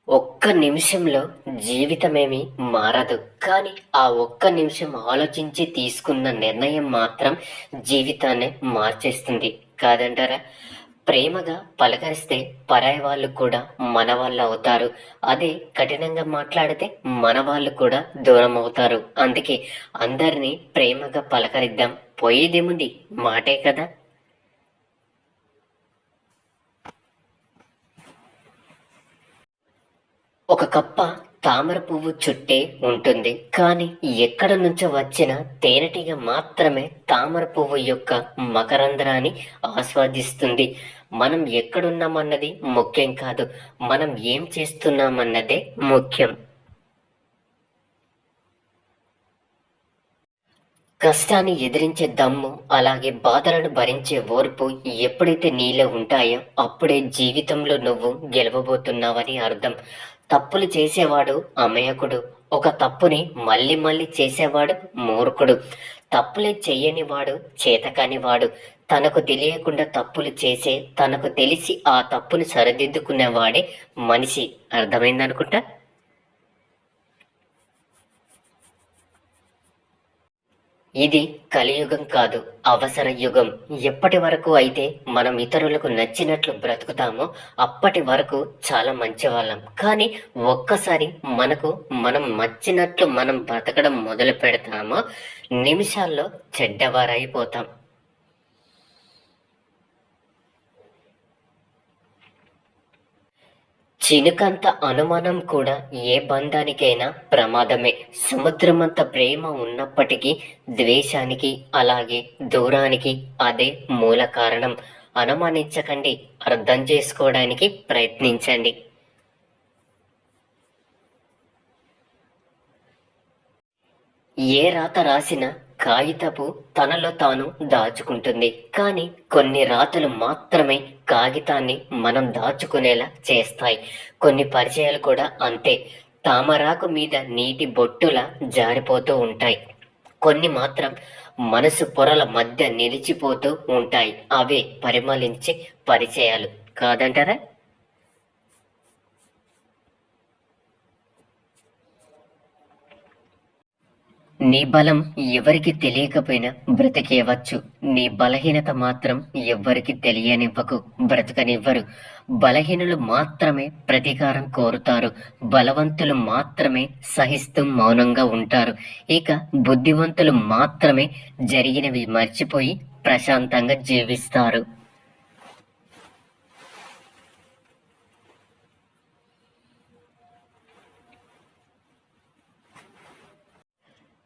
ఒక్క నిమిషంలో జీవితమేమి మారదు. కానీ ఆ ఒక్క నిమిషం ఆలోచించి తీసుకున్న నిర్ణయం మాత్రం జీవితాన్నే మార్చేస్తుంది. కాదంటారా? ప్రేమగా పలకరిస్తే పరాయి వాళ్ళు కూడా మన వాళ్ళు అవుతారు. అదే కఠినంగా మాట్లాడితే మన వాళ్ళు కూడా దూరం అవుతారు. అందుకే అందరినీ ప్రేమగా పలకరిద్దాం. పోయేదేముంది? మాటే కదా! ఒక కప్ప తామర పువ్వు చుట్టే ఉంటుంది. కానీ ఎక్కడ నుంచో వచ్చిన తేనెటీగ మాత్రమే తామర పువ్వు యొక్క మకరంధ్రాన్ని ఆస్వాదిస్తుంది. మనం ఎక్కడున్నామన్నది ముఖ్యం కాదు, మనం ఏం చేస్తున్నామన్నదే ముఖ్యం. కష్టాన్ని ఎదిరించే దమ్ము, అలాగే బాధలను భరించే ఓర్పు ఎప్పుడైతే నీలో ఉంటాయో అప్పుడే జీవితంలో నువ్వు గెలవబోతున్నావని అర్థం. తప్పులు చేసేవాడు అమాయకుడు. ఒక తప్పుని మళ్ళీ మళ్ళీ చేసేవాడు మూర్ఖుడు. తప్పులే చెయ్యనివాడు చేతకానివాడు. తనకు తెలియకుండా తప్పులు చేసే, తనకు తెలిసి ఆ తప్పుని సరిదిద్దుకునేవాడే మనిషి. అర్థమైందనుకుంటా. ఇది కలియుగం కాదు, అవసర యుగం. ఎప్పటి వరకు అయితే మనం ఇతరులకు నచ్చినట్లు బ్రతుకుతామో అప్పటి వరకు చాలా మంచివాళ్ళం. కానీ ఒక్కసారి మనం నచ్చినట్లు మనం బ్రతకడం మొదలు పెడతామో నిమిషాల్లో చెడ్డవారైపోతాం. చినుకంత అనుమానం కూడా ఏ బంధానికైనా ప్రమాదమే. సముద్రమంత ప్రేమ ఉన్నప్పటికీ ద్వేషానికి, అలాగే దూరానికి అదే మూల కారణం. అనుమానించకండి, అర్థం చేసుకోవడానికి ప్రయత్నించండి. ఏ రాత రాసినా కాగితపు తనలో తాను దాచుకుంటుంది. కానీ కొన్ని రాతలు మాత్రమే కాగితాన్ని మనం దాచుకునేలా చేస్తాయి. కొన్ని పరిచయాలు కూడా అంతే. తామరాకు మీద నీటి బొట్టులా జారిపోతూ ఉంటాయి. కొన్ని మాత్రం మనసు పొరల మధ్య నిలిచిపోతూ ఉంటాయి. అవే పరిమళించే పరిచయాలు. కాదంటారా? నీ బలం ఎవరికి తెలియకపోయినా బ్రతికేయవచ్చు. నీ బలహీనత మాత్రం ఎవ్వరికి తెలియనివ్వకు, బ్రతకనివ్వరు. బలహీనులు మాత్రమే ప్రతీకారం కోరుతారు. బలవంతులు మాత్రమే సహిస్తూ మౌనంగా ఉంటారు. ఇక బుద్ధివంతులు మాత్రమే జరిగినవి మర్చిపోయి ప్రశాంతంగా జీవిస్తారు.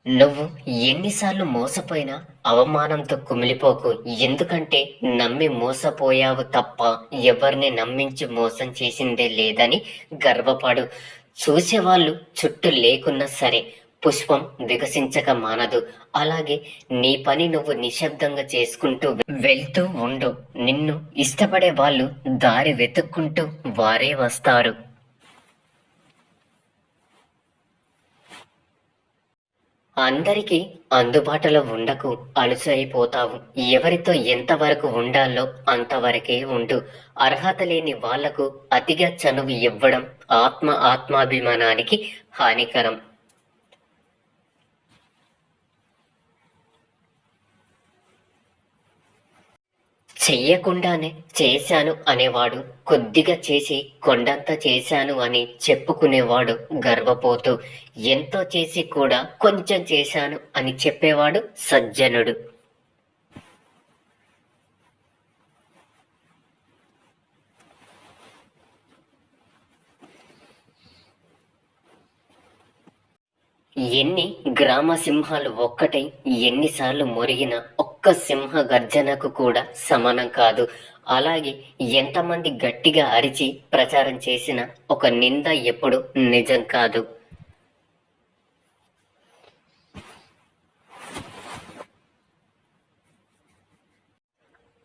నువ్వు ఎన్నిసార్లు మోసపోయినా అవమానంతో కుమిలిపోకు. ఎందుకంటే నమ్మి మోసపోయావు తప్ప ఎవరిని నమ్మించి మోసం చేసిందే లేదని గర్వపడు. చూసేవాళ్ళు చుట్టూ లేకున్నా సరే పుష్పం వికసించక మానదు. అలాగే నీ పని నువ్వు నిశ్శబ్దంగా చేసుకుంటూ వెళ్తూ ఉండు. నిన్ను ఇష్టపడే వాళ్ళు దారి వెతుక్కుంటూ వారే వస్తారు. అందరికీ అందుబాటులో ఉండకు, అలుసైపోతావు. ఎవరితో ఎంతవరకు ఉండాలో అంతవరకే ఉండు. అర్హత లేని వాళ్లకు అతిగా చనువు ఇవ్వడం ఆత్మాభిమానానికి హానికరం. చెయ్యకుండానే చేశాను అనేవాడు, కొద్దిగా చేసి కొండంత చేశాను అని చెప్పుకునేవాడు గర్వపోతూ, ఎంతో చేసి కూడా కొంచెం చేశాను అని చెప్పేవాడు సజ్జనుడు. ఎన్ని గ్రామ సింహాలు ఒక్కటై ఎన్నిసార్లు మొరిగిన ఒక్క సింహ గర్జనకు కూడా సమానం కాదు. అలాగే ఎంతమంది గట్టిగా అరిచి ప్రచారం చేసిన ఒక నింద ఎప్పుడు నిజం కాదు.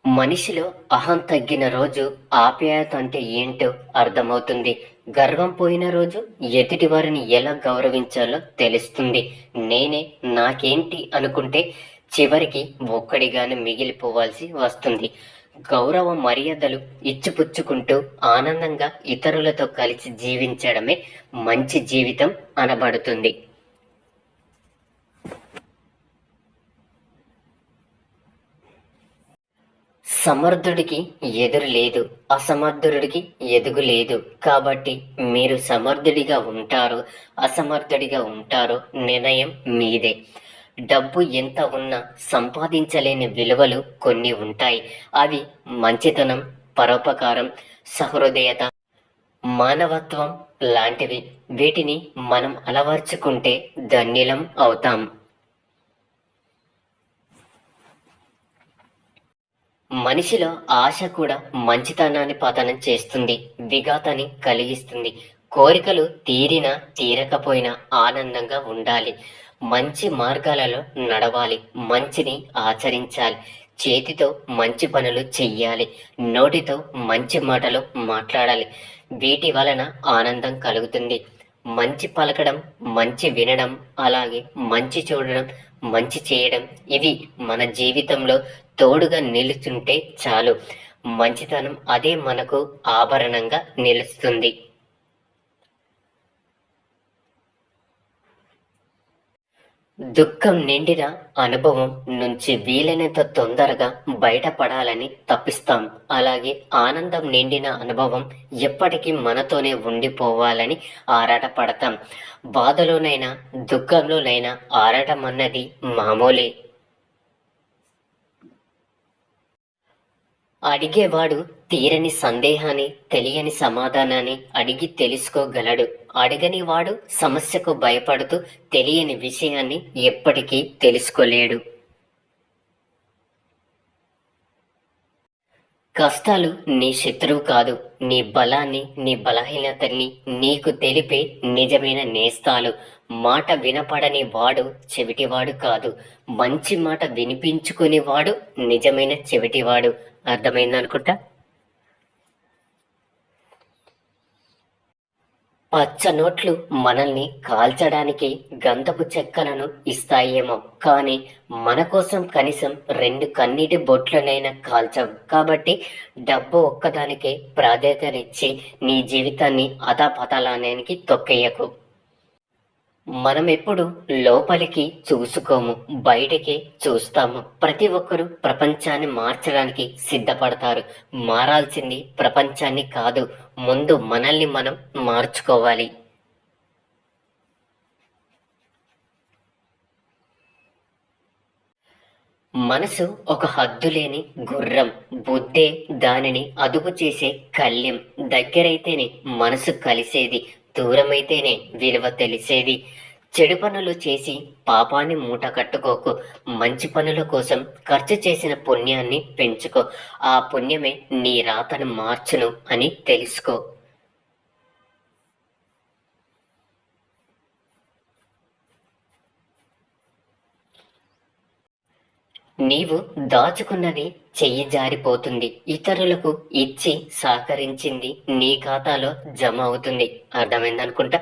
మనిషిలో అహం తగ్గిన రోజు ఆప్యాయత అంటే ఏంటో అర్థమవుతుంది. గర్వం పోయిన రోజు ఎదుటి వారిని ఎలా గౌరవించాలో తెలుస్తుంది. నేనే నాకేంటి అనుకుంటే చివరికి ఒక్కడిగానే మిగిలిపోవాల్సి వస్తుంది. గౌరవ మర్యాదలు ఇచ్చిపుచ్చుకుంటూ ఆనందంగా ఇతరులతో కలిసి జీవించడమే మంచి జీవితం అనబడుతుంది. సమర్థుడికి ఎదురు లేదు, అసమర్థుడికి ఎదుగు లేదు. కాబట్టి మీరు సమర్థుడిగా ఉంటారో అసమర్థుడిగా ఉంటారో నిర్ణయం మీదే. డబ్బు ఎంత ఉన్నా సంపాదించలేని విలువలు కొన్ని ఉంటాయి. అవి మంచితనం, పరోపకారం, సహృదయత, మానవత్వం లాంటివి. వీటిని మనం అలవర్చుకుంటే ధన్యులం అవుతాం. మనిషిలో ఆశ కూడా మంచితనాన్ని పతనం చేస్తుంది, విఘాతాన్ని కలిగిస్తుంది. కోరికలు తీరినా తీరకపోయినా ఆనందంగా ఉండాలి. మంచి మార్గాలలో నడవాలి, మంచిని ఆచరించాలి. చేతితో మంచి పనులు చెయ్యాలి, నోటితో మంచి మాటలు మాట్లాడాలి. వీటి వలన ఆనందం కలుగుతుంది. మంచి పలకడం, మంచి వినడం, అలాగే మంచి చూడడం, మంచి చేయడం, ఇవి మన జీవితంలో తోడుగా నిలుచుంటే చాలు. మంచితనం అదే మనకు ఆభరణంగా నిలుస్తుంది. దుఃఖం నిండిన అనుభవం నుంచి వీలైనంత తొందరగా బయటపడాలని తప్పిస్తాం. అలాగే ఆనందం నిండిన అనుభవం ఎప్పటికీ మనతోనే ఉండిపోవాలని ఆరాటపడతాం. బాధలోనైనా దుఃఖంలోనైనా ఆరాటం అన్నది మామూలే. అడిగేవాడు తీరని సందేహాన్ని, తెలియని సమాధానాన్ని అడిగి తెలుసుకోగలడు. అడగని వాడు సమస్యకు భయపడుతూ తెలియని విషయాన్ని ఎప్పటికీ తెలుసుకోలేడు. కష్టాలు నీ శత్రువు కాదు, నీ బలాన్ని, నీ బలహీనతని నీకు తెలిపే నిజమైన నేస్తాలు. మాట వినపడని వాడు చెవిటివాడు కాదు, మంచి మాట వినిపించుకునేవాడు నిజమైన చెవిటివాడు. అర్థమైందనుకుంటా. పచ్చ నోట్లు మనల్ని కాల్చడానికి గంధపు చెక్కలను ఇస్తాయేమో, కానీ మన కోసం కనీసం 2 కన్నీటి బొట్లనైనా కాల్చవు. కాబట్టి డబ్బు ఒక్కదానికే ప్రాధాన్యతనిచ్చి నీ జీవితాన్ని అధపతలానికి తొక్కేయకు. మనం ఎప్పుడు లోపలికి చూసుకోము, బయటికి చూస్తాము. ప్రతి ఒక్కరూ ప్రపంచాన్ని మార్చడానికి సిద్ధపడతారు. మారాల్సింది ప్రపంచాన్ని కాదు, ముందు మనల్ని మనం మార్చుకోవాలి. మనసు ఒక హద్దులేని గుర్రం, బుద్ధే దానిని అదుపు చేసే కళ్యం. దగ్గరైతేనే మనసు కలిసేది, దూరమైతేనే విలువ తెలిసేది. చెడు పనులు చేసి పాపాన్ని మూట కట్టుకోకు. మంచి పనుల కోసం ఖర్చు చేసిన పుణ్యాన్ని పెంచుకో. ఆ పుణ్యమే నీ రాతను మార్చును అని తెలుసుకో. నీవు దాచుకున్నది చెయ్యి జారిపోతుంది, ఇతరులకు ఇచ్చి సహకరించింది నీ ఖాతాలో జమ అవుతుంది. అర్థమైందనుకుంటా.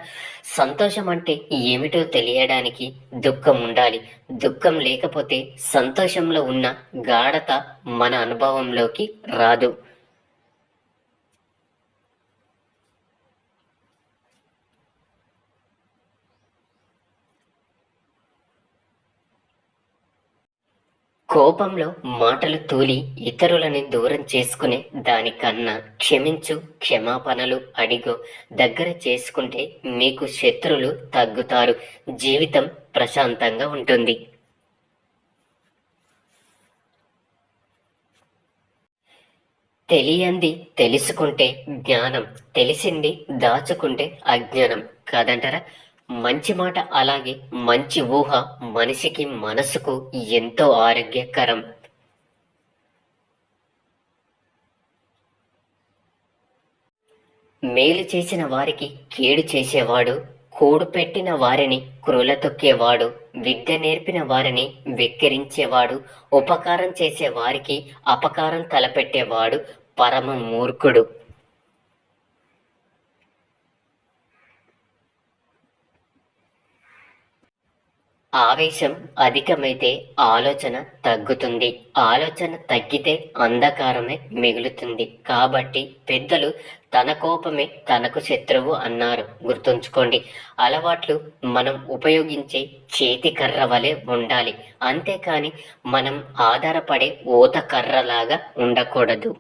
సంతోషం అంటే ఏమిటో తెలియడానికి దుఃఖం ఉండాలి. దుఃఖం లేకపోతే సంతోషంలో ఉన్న గాఢత మన అనుభవంలోకి రాదు. కోపంలో మాటలు తూలి ఇతరులని దూరం చేసుకునే దానికన్నా క్షమించు, క్షమాపణలు అడిగో, దగ్గర చేసుకుంటే మీకు శత్రులు తగ్గుతారు, జీవితం ప్రశాంతంగా ఉంటుంది. తెలియంది తెలుసుకుంటే జ్ఞానం, తెలిసింది దాచుకుంటే అజ్ఞానం కాదంటారా? మంచి మాట, అలాగే మంచి ఊహ మనిషికి మనసుకు ఎంతో ఆరోగ్యకరం. మేలు చేసిన వారికి కీడు చేసేవాడు, కూడు పెట్టిన వారిని క్రూలతొక్కేవాడు, విద్య నేర్పిన వారిని వెక్కిరించేవాడు, ఉపకారం చేసే వారికి అపకారం తలపెట్టేవాడు పరమ మూర్ఖుడు. ఆవేశం అధికమైతే ఆలోచన తగ్గుతుంది. ఆలోచన తగ్గితే అంధకారమే మిగులుతుంది. కాబట్టి పెద్దలు తన కోపమే తనకు శత్రువు అన్నారు. గుర్తుంచుకోండి. అలవాట్లు మనం ఉపయోగించే చేతి కర్ర వలె ఉండాలి. అంతేకాని మనం ఆధారపడే ఊత కర్రలాగా ఉండకూడదు.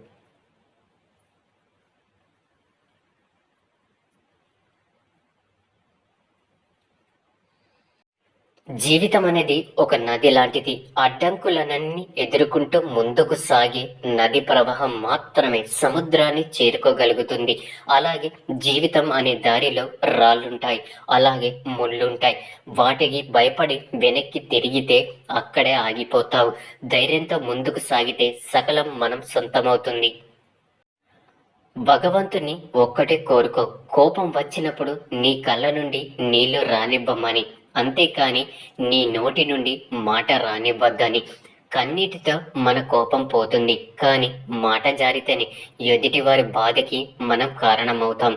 జీవితం అనేది ఒక నది లాంటిది. అడ్డంకులనన్నీ ఎదుర్కొంటూ ముందుకు సాగే నది ప్రవాహం మాత్రమే సముద్రాన్ని చేరుకోగలుగుతుంది. అలాగే జీవితం అనే దారిలో రాళ్ళుంటాయి, అలాగే ముళ్ళుంటాయి. వాటికి భయపడి వెనక్కి తిరిగితే అక్కడే ఆగిపోతావు. ధైర్యంతో ముందుకు సాగితే సకలం మనం సొంతమవుతుంది. భగవంతుని ఒక్కటే కోరుకో, కోపం వచ్చినప్పుడు నీ కళ్ళ నుండి నీళ్లు రానివ్వమని. అంతేకాని నీ నోటి నుండి మాట రానివ్వద్దని. కన్నీటితో మన కోపం పోతుంది, కానీ మాట జారితేనే ఎదుటివారి బాధకి మనం కారణమవుతాం.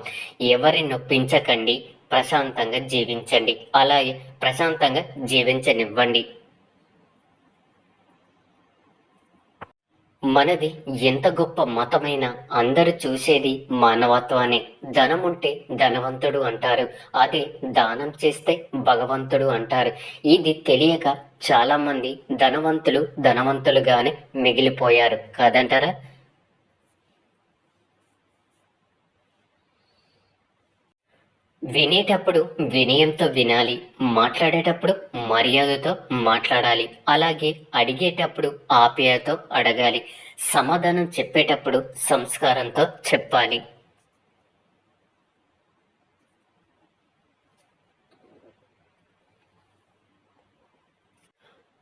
ఎవరి నొప్పించకండి, ప్రశాంతంగా జీవించండి. అలాగే ప్రశాంతంగా జీవించనివ్వండి. మనది ఎంత గొప్ప మతమైనా అందరూ చూసేది మానవత్వాన్ని. ధనముంటే ధనవంతుడు అంటారు, అదే దానం చేస్తే భగవంతుడు అంటారు. ఇది తెలియక చాలా మంది ధనవంతులుగానే మిగిలిపోయారు కాదంటారా? వినేటప్పుడు వినయంతో వినాలి, మాట్లాడేటప్పుడు మర్యాదతో మాట్లాడాలి, అలాగే అడిగేటప్పుడు ఆప్యాయతతో అడగాలి, సమాధానం చెప్పేటప్పుడు సంస్కారంతో చెప్పాలి.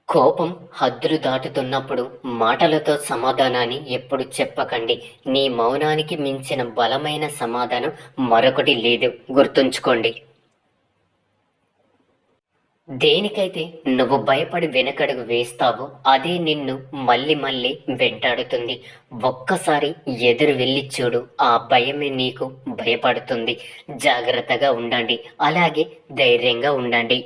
కోపం హద్దులు దాటుతున్నప్పుడు మాటలతో సమాధానాన్ని ఎప్పుడు చెప్పకండి. నీ మౌనానికి మించిన బలమైన సమాధానం మరొకటి లేదు. గుర్తుంచుకోండి. దేనికైతే నువ్వు భయపడి వెనకడుగు వేస్తావో అదే నిన్ను మళ్ళీ మళ్ళీ వెంటాడుతుంది. ఒక్కసారి ఎదురు వెళ్ళి చూడు, ఆ భయమే నీకు భయపడుతుంది. జాగ్రత్తగా ఉండండి, అలాగే ధైర్యంగా ఉండండి.